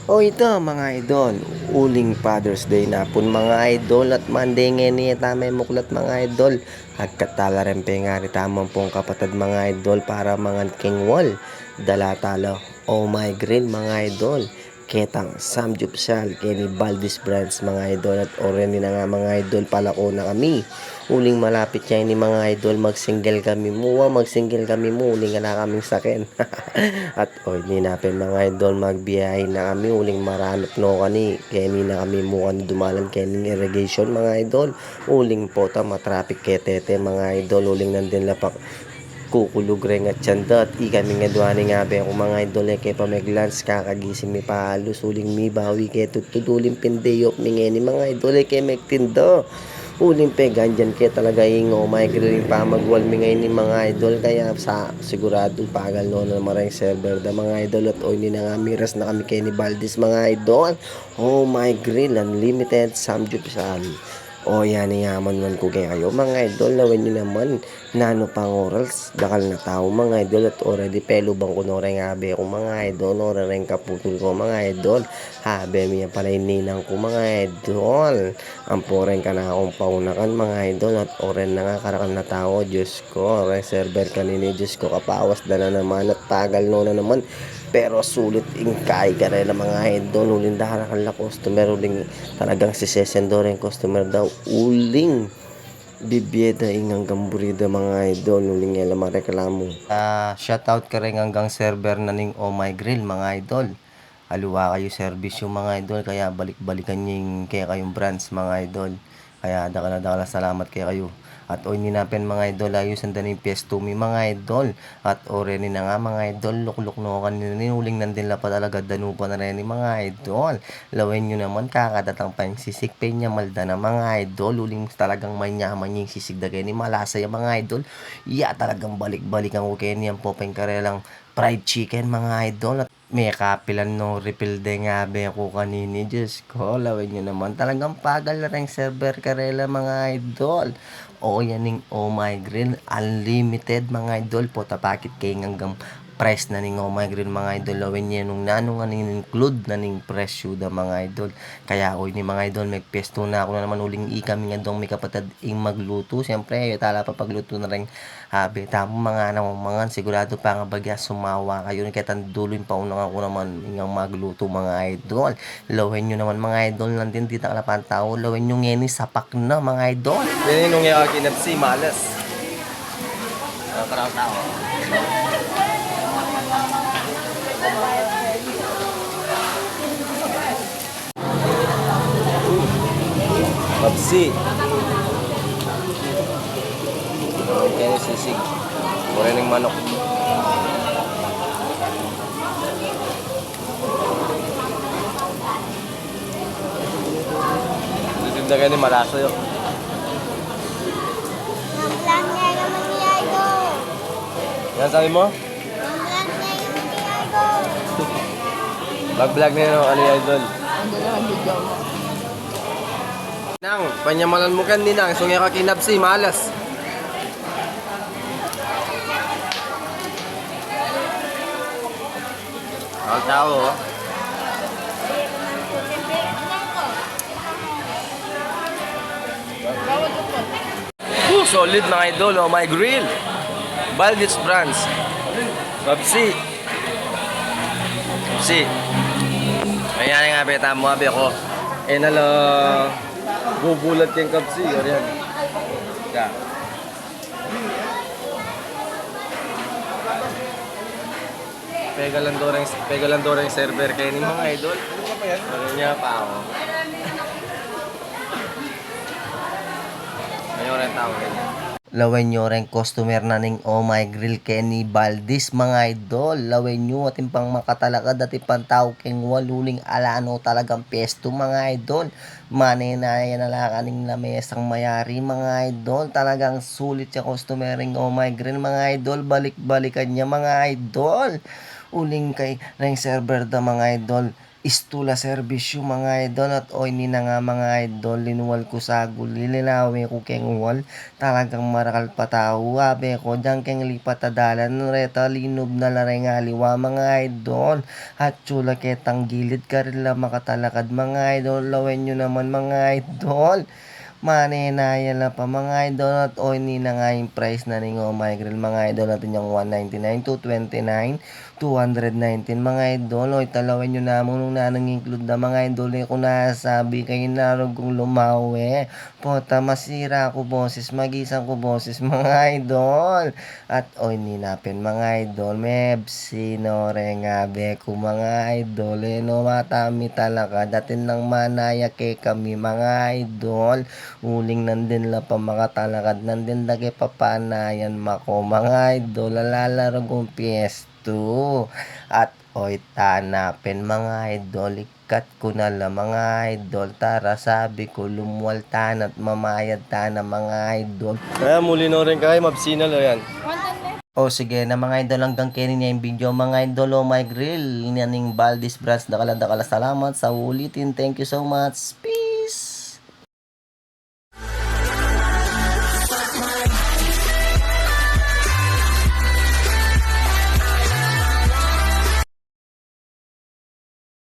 O ito mga idol, uling Father's Day na pun mga idol at Monday ngayon niya tamay muklat mga idol. At katala rin nga rin tamang pong kapatid mga idol para mga king wall. Dala talo, oh my green mga idol. Ketang Samjupsal, Kenny Valdez Brands mga idol at oren na nga mga idol palako na kami. Uling malapit niya ni mga idol mag-single kami mo, uling nga na kaming sakin. At hindi natin mga idol magbiyahe na kami uling maranap no kani kaya hindi na kami mukan dumalan kening irrigation mga idol uling po ta matraffic ketete mga idol uling nandun lapak kukulog rin at tiyanda at kami nga duwani nga be ako mga idol kaya pa may glance kakagising mi pahalos uling mi bawi kaya tutuduling pindeyok mi nga ni mga idol kaya may tindo uling pegan dyan kaya talaga yung migraine pa magwalmi ngayon ni mga idol kaya sa sigurado pagal no na maraming server da mga idol at hindi na nga miras na kami kay ni Valdez mga idol oh my grill unlimited samgyupsal o yan yaman man ko kayo mga idol lawin nyo naman nano pang orals dakal na tao mga idol at already pelo bang ko noreng abe ko mga idol noreng kaputol ko mga idol habe miya pala ninang ko mga idol ang poreng ka na akong paunakan mga idol at oren na nga karakan na tao Diyos ko reserver kanini Diyos ko kapawas na naman at tagal no na naman pero sulit ingkay ka rin ng mga idol uling dahil na customer uling talagang sisesendo rin customer daw uling bibyeda ingang gamburida mga idol uling nga lamang reklamo shoutout ka rin hanggang server na ning Oh My Grill mga idol aluwa kayo service yung mga idol kaya balik-balikan nyo yung kaya kayong brands mga idol kaya dakala salamat kaya kayo at o ninapin mga idol ayusan din yung PS2 mi mga idol at o rin na nga mga idol lukluk no kanina ninuling nandin la pa talaga danupa na rin mga idol lawin nyo naman kakadatang pa yung sisig niya malda na mga idol uling talagang manyaman yung sisig da kayo ni malasa yung mga idol iya talagang balik-balikan ko kayo niyan po pengkarelang fried chicken mga idol at may kapilan no refill de nga be ako kanini Diyos ko lawin nyo naman talagang pagal na rin server karela mga idol o yaning oh my grill unlimited mga idol po tapakit kay hanggang price na ning oh my grill mga idol lawin niya nung nanong aning include na ning presyo da mga idol kaya oy ni mga idol may pesto na ako na naman uling kami nga dong may kapatid ing magluto siyempre tala pa pagluto na rin habi tamo mga mga sigurado pa nga bagya sumawa kayo ni ketan duloy pa unang ako naman ingang magluto mga idol lawin nyo naman mga idol nandin dito kalapan tao lawin nyo ngeni sapak na mga idol Yan yung yung kinapsi, malas. parang tao Mapsi. Yan yung sisig. Mura ng manok. Titigda kayo ni Malaso yun. Nag-vlog niya naman ni Idol. Yan sabi mo? Nag-vlog niya naman ni Idol. Mag-vlog na yun, ano yung idol? Nang, panyamalan mo kan ninang, sungya ka kinapsi, malas. Ang tao, oh. Solid mga idol, oh my grill. Valdez Brands. Pepsi. Pepsi. Ayan nga beta mo abi ako. Nala bubulat kang kapsi, yan. Ya. Pegalan doreng server kay ni mga idol. Ano niya pa ako. Ngayon rin tao rin. lawin nyo rin customer na ning Oh My Grill Kenny Valdez mga idol lawin nyo ating pang makatalakad at pang tao king waluling alano talagang pesto mga idol maninayan na kaning lamesang mayari mga idol talagang sulit sa customer ring Oh My Grill mga idol balik-balikan niya mga idol uling kay ring server da mga idol Istula servisyo mga idol at oy ni na nga mga idol linuwal ko sa guli linawi ko keng wal talagang marakal pataw abe ko dyan keng lipat adalan reta linob na laray nga liwa mga idol at chula ketang gilid ka rin lang makatalakad mga idol lawen nyo naman mga idol manenaya na pa mga idol at oy ni na nga yung price na ning oh my grill mga idol natin yung 199 to 29 219 mga idol oy talawin nyo na nung nanang include na mga idol eh kung nasabi kayo narog kong lumawi pota masira ko boses magisang ko boses mga idol at oy ninapin mga idol mebsi no rengabe ko mga idol eh no matami talaga datin ng manaya ke kami mga idol uling nandin la pa makatalakad nandin lagi papanayan mako mga idol lalaro kong piesto at oy tanapin mga idol ikat ko na la mga idol tara sabi ko lumuwal tanat mamayad tana mga idol Kaya muli no rin kayo, mabsinal o yan. o sige na mga idol hanggang kini niya yung video mga idol o my grill inaning Valdez Brands dakala salamat sa ulitin thank you so much.